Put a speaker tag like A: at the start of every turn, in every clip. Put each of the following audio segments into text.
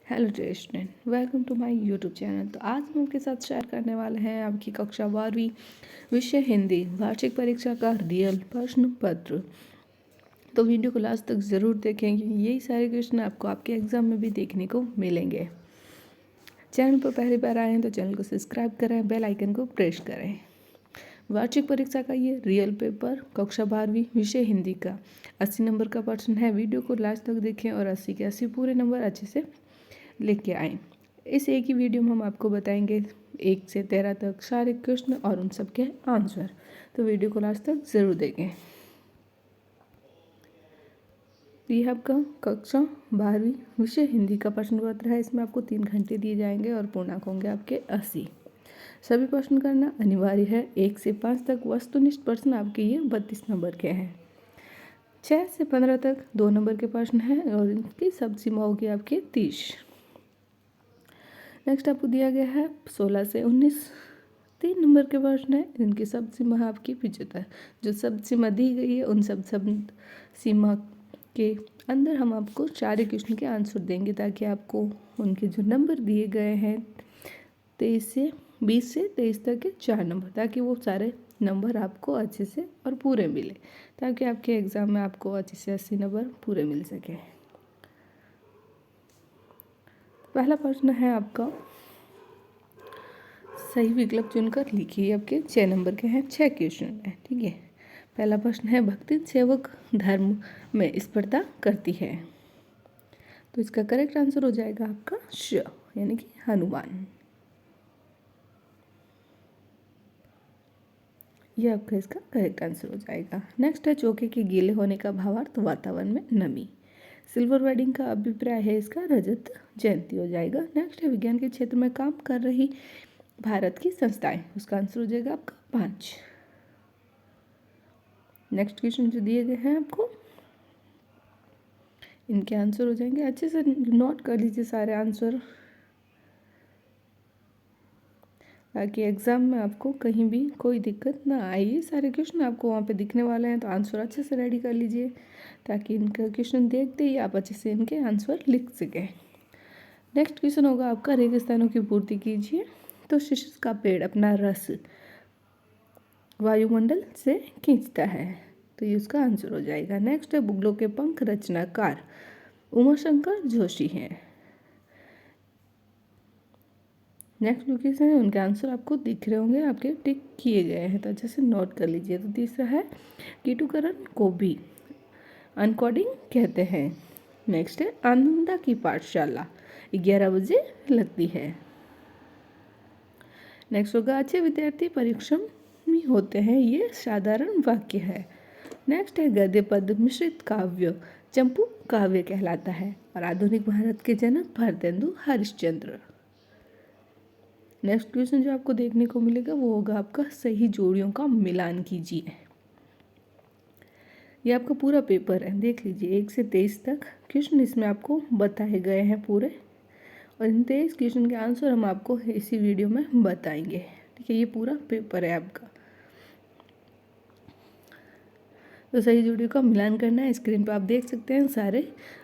A: Hello dear student, welcome to my YouTube channel. तो आज हम आपके साथ शेयर करने वाले हैं आपकी कक्षा 12वीं विषय हिंदी वार्षिक परीक्षा का रियल प्रश्न पत्र। तो वीडियो को लास्ट तक ज़रूर देखेंगे, यही सारे क्वेश्चन आपको आपके एग्जाम में भी देखने को मिलेंगे। चैनल पर पहली बार आए हैं तो चैनल को सब्सक्राइब करें, बेल आइकन को प्रेस करें। वार्षिक परीक्षा का ये रियल पेपर कक्षा 12वीं विषय हिंदी का 80 नंबर का प्रश्न है। वीडियो को लास्ट तक देखें और 80 के 80 पूरे नंबर अच्छे से लेके आए। इस एक ही वीडियो में हम आपको बताएंगे 1 से 13 तक सारे क्वेश्चन और उन सब के आंसर। तो वीडियो को लास्ट तक ज़रूर देखें। ये आपका कक्षा 12वीं विषय हिंदी का प्रश्न पत्र है। इसमें आपको 3 घंटे दिए जाएंगे और पूर्णांक होंगे आपके 80। सभी प्रश्न करना अनिवार्य है। 1 से 5 तक वस्तुनिष्ठ प्रश्न आपके ये 32 नंबर के हैं। 6 से 15 तक 2 नंबर के प्रश्न हैं और इनकी सब सीमा होगी आपके 30। नेक्स्ट आपको दिया गया है 16 से 19 3 नंबर के प्रश्न है। इनकी सब सीमा है आपकी 75। जो सब सीमा दी गई है उन सब सीमा के अंदर हम आपको 4 क्वेश्चन के आंसर देंगे, ताकि आपको उनके जो नंबर दिए गए हैं 20 से 23 तक के 4 नंबर, ताकि वो सारे नंबर आपको अच्छे से और पूरे मिले, ताकि आपके एग्ज़ाम में आपको अच्छे से 80 नंबर पूरे मिल सके। पहला प्रश्न है आपका, सही विकल्प चुनकर लिखिए। आपके 6 नंबर के हैं, 6 क्वेश्चन है, ठीक है। पहला प्रश्न है, भक्ति सेवक धर्म में स्पर्धा करती है। तो इसका करेक्ट आंसर हो जाएगा आपका श, यानी कि हनुमान। यह आपका इसका करेक्ट आंसर हो जाएगा। नेक्स्ट है, चौके के गीले होने का भावार्थ वातावरण में नमी। सिल्वर वेडिंग का अभिप्राय है इसका रजत जयंती हो जाएगा। नेक्स्ट है, विज्ञान के क्षेत्र में काम कर रही भारत की संस्थाएं। उसका आंसर हो जाएगा आपका 5। नेक्स्ट क्वेश्चन जो दिए गए हैं आपको, इनके आंसर हो जाएंगे। अच्छे से नोट कर लीजिए सारे आंसर, ताकि एग्ज़ाम में आपको कहीं भी कोई दिक्कत ना आए। ये सारे क्वेश्चन आपको वहाँ पे दिखने वाले हैं, तो आंसर अच्छे से रेडी कर लीजिए, ताकि इनका क्वेश्चन देखते ही आप अच्छे से इनके आंसर लिख सकें। नेक्स्ट क्वेश्चन होगा आपका, रेगिस्तानों की पूर्ति कीजिए। तो शीशम का पेड़ अपना रस वायुमंडल से खींचता है। तो ये उसका आंसर हो जाएगा। नेक्स्ट है, बुगलों के पंख रचनाकार उमाशंकर जोशी हैं। नेक्स्ट क्वेश्चन है, उनके आंसर आपको दिख रहे होंगे, आपके टिक किए गए हैं, तो अच्छे से नोट कर लीजिए। तो तीसरा है, कीटुकरण को भी अनकोडिंग कहते हैं। नेक्स्ट है, आनंदा की पाठशाला 11 बजे लगती है। नेक्स्ट होगा, अच्छे विद्यार्थी परिश्रमी होते हैं, ये साधारण वाक्य है। नेक्स्ट है, गद्य पद मिश्रित काव्य चंपू काव्य कहलाता है। और आधुनिक भारत के जनक भारतेंदु हरिश्चंद्र। नेक्स्ट क्वेश्चन जो आपको देखने को मिलेगा वो होगा आपका, सही जोड़ियों का मिलान कीजिए। ये आपका पूरा पेपर है, देख लीजिए 1 से 23 तक क्वेश्चन इसमें आपको बताए गए हैं पूरे, और इन 23 क्वेश्चन के आंसर हम आपको इसी वीडियो में बताएंगे, ठीक है। ये पूरा पेपर है आपका। तो सही जोड़ियों का मिलान करना है। स्क्रीन पर आप देख सकते हैं सारे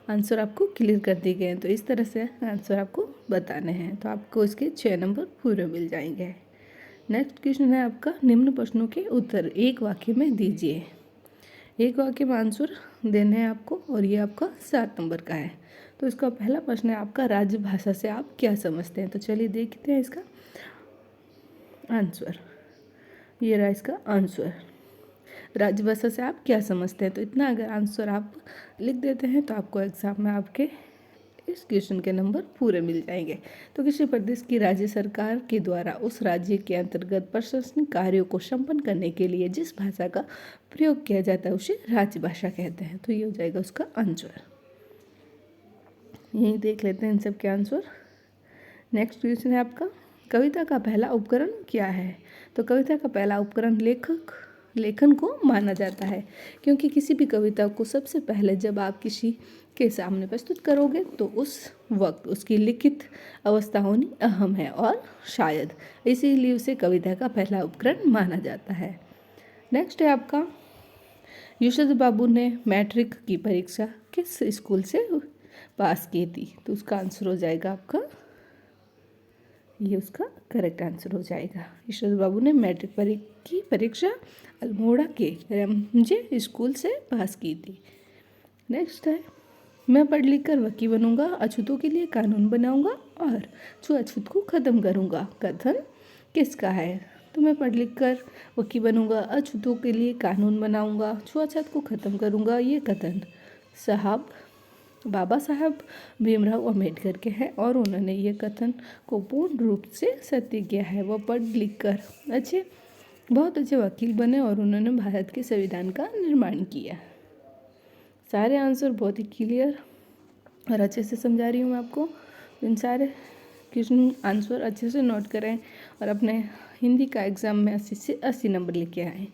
A: आंसर आपको क्लियर कर दिए गए हैं। तो इस तरह से आंसर आपको बताने हैं, तो आपको इसके 6 नंबर पूरे मिल जाएंगे। नेक्स्ट क्वेश्चन है आपका, निम्न प्रश्नों के उत्तर एक वाक्य में दीजिए। एक वाक्य में आंसर देने हैं आपको, और ये आपका 7 नंबर का है। तो इसका पहला प्रश्न है आपका, राजभाषा से आप क्या समझते हैं। तो चलिए देखते हैं इसका आंसर। ये रहा इसका आंसर, राजभाषा से आप क्या समझते हैं। तो इतना अगर आंसर आप लिख देते हैं तो आपको एग्जाम में आपके इस क्वेश्चन के नंबर पूरे मिल जाएंगे। तो किसी प्रदेश की राज्य सरकार के द्वारा उस राज्य के अंतर्गत प्रशासनिक कार्यों को संपन्न करने के लिए जिस भाषा का प्रयोग किया जाता है उसे राजभाषा कहते हैं। तो ये हो जाएगा उसका आंसर। यही देख लेते हैं इन सब के आंसर। नेक्स्ट क्वेश्चन है आपका, कविता का पहला उपकरण क्या है। तो कविता का पहला उपकरण लेखन को माना जाता है, क्योंकि किसी भी कविता को सबसे पहले जब आप किसी के सामने प्रस्तुत करोगे तो उस वक्त उसकी लिखित अवस्था होनी अहम है, और शायद इसीलिए उसे कविता का पहला उपकरण माना जाता है। नेक्स्ट है आपका, यशोदा बाबू ने मैट्रिक की परीक्षा किस स्कूल से पास की थी। तो उसका आंसर हो जाएगा आपका, ये उसका करेक्ट आंसर हो जाएगा। ईश्वर बाबू ने मैट्रिक की परीक्षा अल्मोड़ा के रमजे स्कूल से पास की थी। नेक्स्ट है, मैं पढ़ लिख कर वकील बनूंगा, अछूतों के लिए कानून बनाऊंगा और छुआछूत को ख़त्म करूंगा। कथन किसका है? तो मैं पढ़ लिख कर वकील बनूंगा, अछूतों के लिए कानून बनाऊंगा, छुआछूत को ख़त्म करूंगा, ये कथन बाबा साहब भीमराव अम्बेडकर के हैं और उन्होंने ये कथन को पूर्ण रूप से सत्य किया है। वो पढ़ लिख कर बहुत अच्छे वकील बने और उन्होंने भारत के संविधान का निर्माण किया। सारे आंसर बहुत ही क्लियर और अच्छे से समझा रही हूँ मैं आपको। इन सारे क्वेश्चन आंसर अच्छे से नोट करें और अपने हिंदी का एग्ज़ाम में 80 से 80 नंबर लेके आएँ।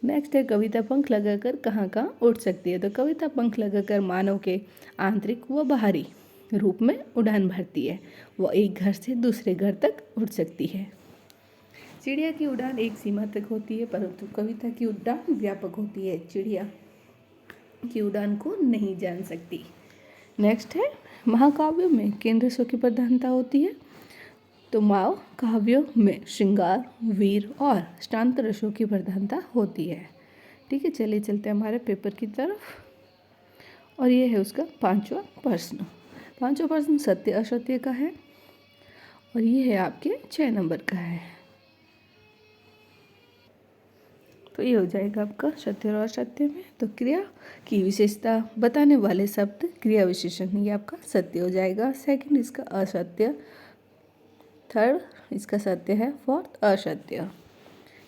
A: नेक्स्ट है, कविता पंख लगाकर कहाँ कहाँ उड़ सकती है? तो कविता पंख लगाकर मानव के आंतरिक व बाहरी रूप में उड़ान भरती है। वह एक घर से दूसरे घर तक उड़ सकती है। चिड़िया की उड़ान एक सीमा तक होती है, परंतु कविता की उड़ान व्यापक होती है। चिड़िया की उड़ान को नहीं जान सकती। नेक्स्ट है, महाकाव्यों में किन रसों की प्रधानता होती है? तो महाकाव्यों में श्रृंगार, वीर और शांत रसों की प्रधानता होती है। ठीक है, चलिए चलते हैं हमारे पेपर की तरफ। और ये है उसका 5वां प्रश्न। 5वां प्रश्न सत्य असत्य का है और ये है आपके 6 नंबर का है। तो ये हो जाएगा आपका सत्य और असत्य में। तो क्रिया की विशेषता बताने वाले शब्द क्रिया विशेषण, ये आपका सत्य हो जाएगा। सेकंड इसका असत्य, थर्ड इसका सत्य है, फोर्थ असत्य।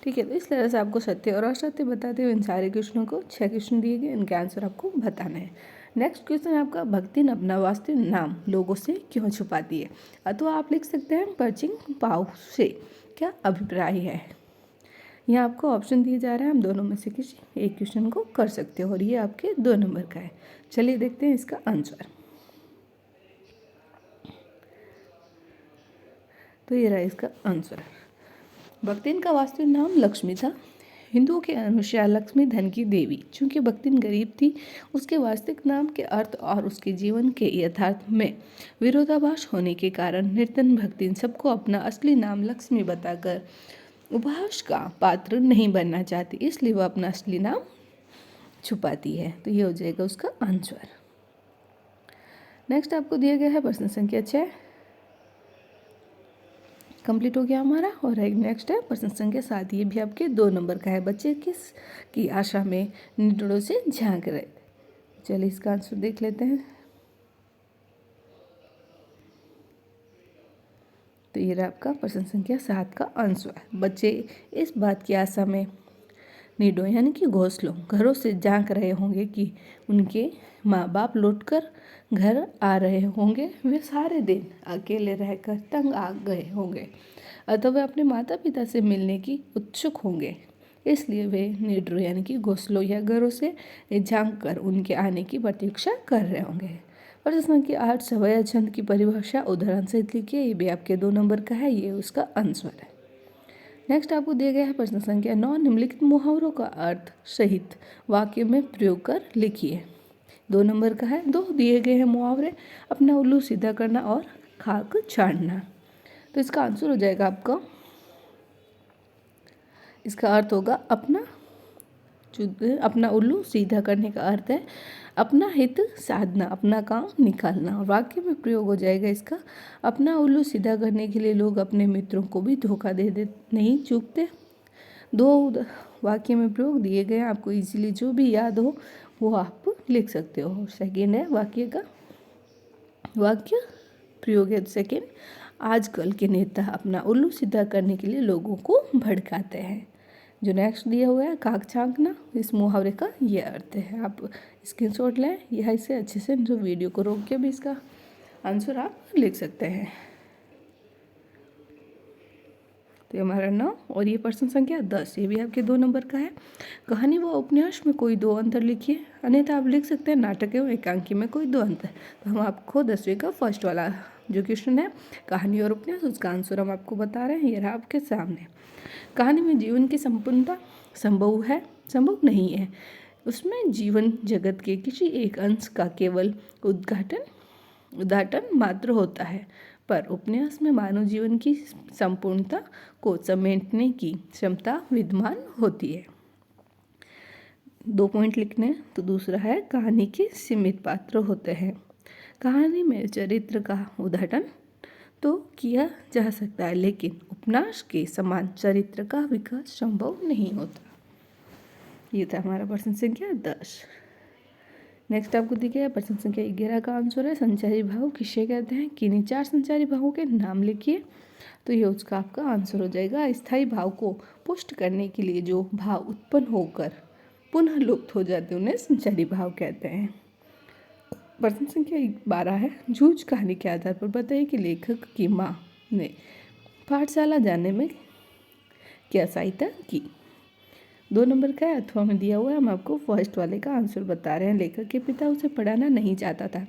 A: ठीक है, तो इस तरह से आपको सत्य और असत्य बताते हुए इन सारे क्वेश्चनों को 6 क्वेश्चन दिए गए, इनके आंसर आपको बताना है। नेक्स्ट क्वेश्चन है आपका, भक्तिन अपना वास्तविक नाम लोगों से क्यों छुपाती है? अथवा आप लिख सकते हैं पर्चिंग पाव से क्या अभिप्राय है? यहाँ आपको ऑप्शन दिए जा रहे हैं, हम दोनों में से किसी एक क्वेश्चन को कर सकते हो और ये आपके 2 नंबर का है। चलिए देखते हैं इसका आंसर। तो ये रहा इसका आंसर। भक्तिन का वास्तविक नाम लक्ष्मी था। हिंदुओं के अनुसार लक्ष्मी धन की देवी। चूंकि भक्तिन गरीब थी, उसके वास्तविक नाम के अर्थ और उसके जीवन के यथार्थ में विरोधाभास होने के कारण निर्धन भक्तिन सबको अपना असली नाम लक्ष्मी बताकर उपहास का पात्र नहीं बनना चाहती, इसलिए वह अपना असली नाम छुपाती है। तो ये हो जाएगा उसका आंसर। नेक्स्ट आपको दिया गया है प्रश्न संख्या 6, कंप्लीट हो गया हमारा। और एक नेक्स्ट है प्रश्न संख्या 7, ये भी आपके 2 नंबर का है। बच्चे किस की आशा में निडरों से झांक रहे थे? चलिए इसका आंसर देख लेते हैं। तो ये रहा आपका प्रश्न संख्या 7 का आंसर। बच्चे इस बात की आशा में निडों यानी कि घोंसलों घरों से झांक रहे होंगे कि उनके माँ बाप लौटकर घर आ रहे होंगे। वे सारे दिन अकेले रहकर तंग आ गए होंगे, अतः वे अपने माता पिता से मिलने की उत्सुक होंगे, इसलिए वे निडरों यानी कि घोंसलों या घरों से झांक कर उनके आने की प्रतीक्षा कर रहे होंगे। प्रश्न संख्या 8, सवया छंद की परिभाषा उदाहरण सहित लिखिए। ये भी आपके 2 नंबर का है, ये उसका आंसर है। नेक्स्ट आपको दिया गया है प्रश्न संख्या 9, निम्नलिखित मुहावरों का अर्थ सहित वाक्य में प्रयोग कर लिखिए। 2 नंबर का है। 2 दिए गए हैं मुहावरे, अपना उल्लू सीधा करना और खाक छाड़ना। तो इसका आंसर हो जाएगा आपका, इसका अर्थ होगा अपना उल्लू सीधा करने का अर्थ है अपना हित साधना, अपना काम निकालना। वाक्य में प्रयोग हो जाएगा इसका, अपना उल्लू सीधा करने के लिए लोग अपने मित्रों को भी धोखा दे नहीं चूकते। 2 वाक्य में प्रयोग दिए गए, आपको इजीली जो भी याद हो वो आप लिख सकते हो। सेकेंड है वाक्य प्रयोग है सेकेंड, आजकल के नेता अपना उल्लू सीधा करने के लिए लोगों को भड़काते हैं। जो नेक्स्ट दिया हुआ है काक छांकना, इस मुहावरे का ये अर्थ है। आप स्क्रीनशॉट लें या इसे अच्छे से जो वीडियो को रोक के भी इसका आंसर आप लिख सकते हैं। तो ये हमारा 9 और ये प्रश्न संख्या 10, ये भी आपके 2 नंबर का है। कहानी व उपन्यास में कोई 2 अंतर लिखिए, अन्यथा आप लिख सकते हैं नाटक एवं एकांकी में कोई 2 अंतर। तो हम आपको 10वीं का फर्स्ट वाला जो क्वेश्चन है कहानी और उपन्यास, उसका आंसर हम आपको बता रहे हैं। ये रहा आपके सामने। कहानी में जीवन की संपूर्णता संभव नहीं है। उसमें जीवन जगत के किसी एक अंश का केवल उद्घाटन उद्घाटन मात्र होता है, पर उपन्यास में मानव जीवन की संपूर्णता को समेटने की क्षमता विद्यमान होती है। 2 पॉइंट लिखने हैं। तो दूसरा है कहानी के सीमित पात्र होते हैं। कहानी में चरित्र का उद्घाटन तो किया जा सकता है, लेकिन उपन्यास के समान चरित्र का विकास संभव नहीं होता। ये था हमारा प्रश्न संख्या 10। नेक्स्ट आपको दिया गया प्रश्न संख्या 11 का आंसर है संचारी भाव किसे कहते हैं। किन्हीं 4 संचारी भावों के नाम लिखिए। तो ये उसका आपका आंसर हो जाएगा। स्थायी भाव को पुष्ट करने के लिए जो भाव उत्पन्न होकर पुनः लुप्त हो जाते हैं उन्हें संचारी भाव कहते हैं। प्रश्न संख्या 12 है झूठ कहानी के आधार पर बताइए कि लेखक की माँ ने पाठशाला जाने में क्या सहायता की। 2 नंबर का है अथवा में दिया हुआ है। हम आपको फर्स्ट वाले का आंसर बता रहे हैं। लेखक के पिता उसे पढ़ाना नहीं चाहता था,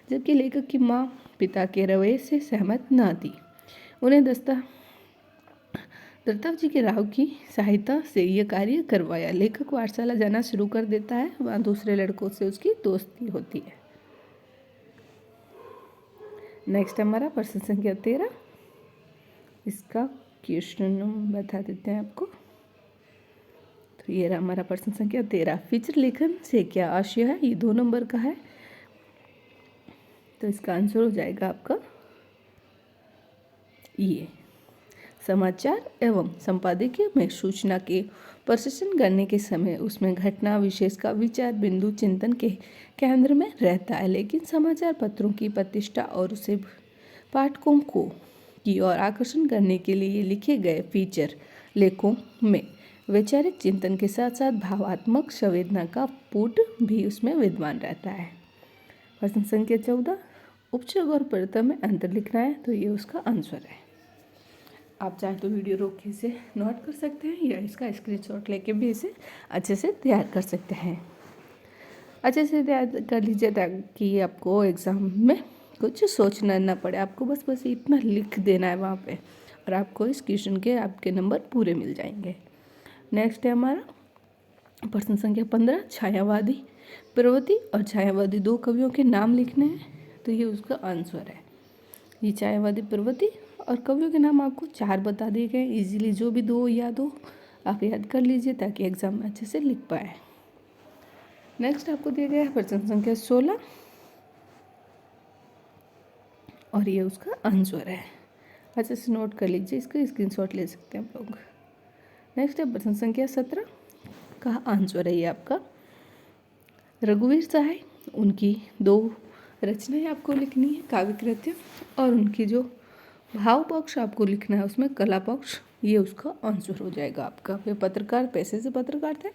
A: जबकि लेखक की माँ पिता के रवैये से सहमत न थी। उन्हें दत्ताव जी के राव की सहायता से यह कार्य करवाया। लेखक पाठशाला जाना शुरू कर देता है। वहाँ दूसरे लड़कों से उसकी दोस्ती होती है। नेक्स्ट हमारा प्रश्न संख्या 13। इसका क्वेश्चन बता देते हैं आपको। तो ये रहा हमारा प्रश्न संख्या 13। फीचर लेखन से क्या आशय है। ये 2 नंबर का है। तो इसका आंसर हो जाएगा आपका ये समाचार एवं संपादकीय में सूचना के प्रशंसन करने के समय उसमें घटना विशेष का विचार बिंदु चिंतन के केंद्र में रहता है, लेकिन समाचार पत्रों की प्रतिष्ठा और उसे पाठकों को की ओर आकर्षण करने के लिए लिखे गए फीचर लेखों में वैचारिक चिंतन के साथ साथ भावात्मक संवेदना का पुट भी उसमें विद्यमान रहता है। प्रश्न संख्या 14। उपसर्ग और प्रत्यय में अंतर लिखना है। तो ये उसका आंसर है। आप चाहें तो वीडियो रोक के इसे नोट कर सकते हैं या इसका स्क्रीनशॉट लेके भी इसे अच्छे से तैयार कर सकते हैं। अच्छे से तैयार कर लीजिए ताकि आपको एग्ज़ाम में कुछ सोचना ना पड़े। आपको बस इतना लिख देना है वहाँ पे और आपको इस क्वेश्चन के आपके नंबर पूरे मिल जाएंगे। नेक्स्ट है हमारा प्रश्न संख्या 15। छायावादी प्रवृत्ति और छायावादी 2 कवियों के नाम लिखने हैं। तो ये उसका आंसर है। ये छायावादी प्रवृत्ति और कवियों के नाम आपको 4 बता दिए गए। इजीली जो भी 2 याद हो आप याद कर लीजिए ताकि एग्जाम में अच्छे से लिख पाए। नेक्स्ट आपको दिया गया है प्रश्न संख्या 16 और ये उसका आंसर है। अच्छे से नोट कर लीजिए, इसका स्क्रीनशॉट ले सकते हैं आप लोग। नेक्स्ट है प्रश्न संख्या 17 का आंसर है ये आपका रघुवीर सहाय। उनकी 2 रचनाएं आपको लिखनी है, काव्य कृत्य, और उनकी जो भाव पक्ष आपको लिखना है उसमें कला पक्ष। ये उसका आंसर हो जाएगा आपका। वे पत्रकार पेशे से पत्रकार थे।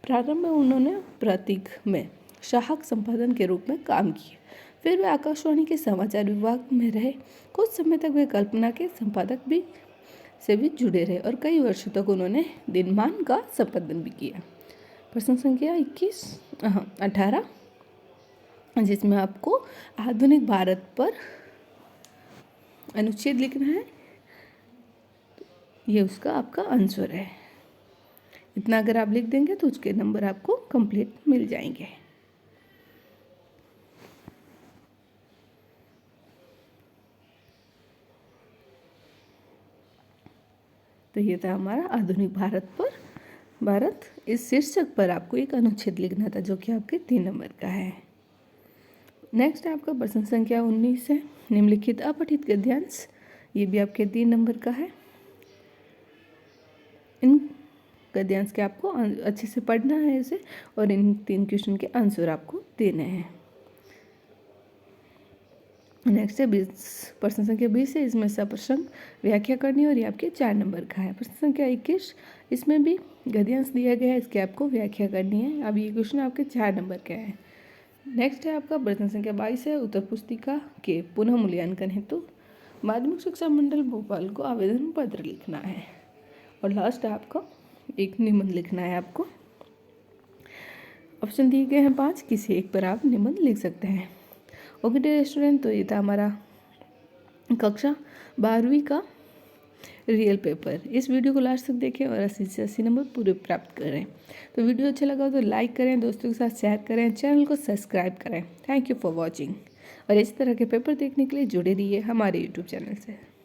A: प्रारंभ में उन्होंने प्रतीक में सहायक संपादन के रूप में काम किया। फिर वे आकाशवाणी के समाचार विभाग में रहे। कुछ समय तक वे कल्पना के संपादक से भी जुड़े रहे और कई वर्षों तक उन्होंने दिनमान का संपादन भी किया। प्रश्न संख्या 18 जिसमें आपको आधुनिक भारत पर अनुच्छेद लिखना है। ये उसका आपका आंसर है। इतना अगर आप लिख देंगे तो उसके नंबर आपको कंप्लीट मिल जाएंगे। तो ये था हमारा आधुनिक भारत इस शीर्षक पर आपको एक अनुच्छेद लिखना था जो कि आपके 3 नंबर का है। नेक्स्ट आपका प्रश्न संख्या 19 है निम्नलिखित अपठित गद्यांश। ये भी आपके 3 नंबर का है। इन गद्यांश के आपको अच्छे से पढ़ना है इसे और इन 3 क्वेश्चन के आंसर आपको देने हैं। नेक्स्ट है प्रश्न संख्या 20 है। इसमें सप्रसंग व्याख्या करनी और ये आपके 4 नंबर का है। प्रश्न संख्या 21 इसमें भी गद्यांश दिया गया है, इसकी आपको व्याख्या करनी है। अब ये क्वेश्चन आपके 4 नंबर का है। नेक्स्ट है आपका प्रश्न संख्या 22 है उत्तर पुस्तिका के पुनः मूल्यांकन हेतु माध्यमिक शिक्षा मंडल भोपाल को आवेदन पत्र लिखना है। और लास्ट आपका एक निबंध लिखना है। आपको ऑप्शन दिए गए हैं 5, किसी एक पर आप निबंध लिख सकते हैं। ओके डियर स्टूडेंट, तो ये था हमारा कक्षा 12वीं का रियल पेपर। इस वीडियो को लास्ट तक देखें और 80 से 80 नंबर पूरे प्राप्त करें। तो वीडियो अच्छा लगा तो लाइक करें, दोस्तों के साथ शेयर करें, चैनल को सब्सक्राइब करें। Thank you for watching. और इस तरह के पेपर देखने के लिए जुड़े रहिए हमारे यूट्यूब चैनल से।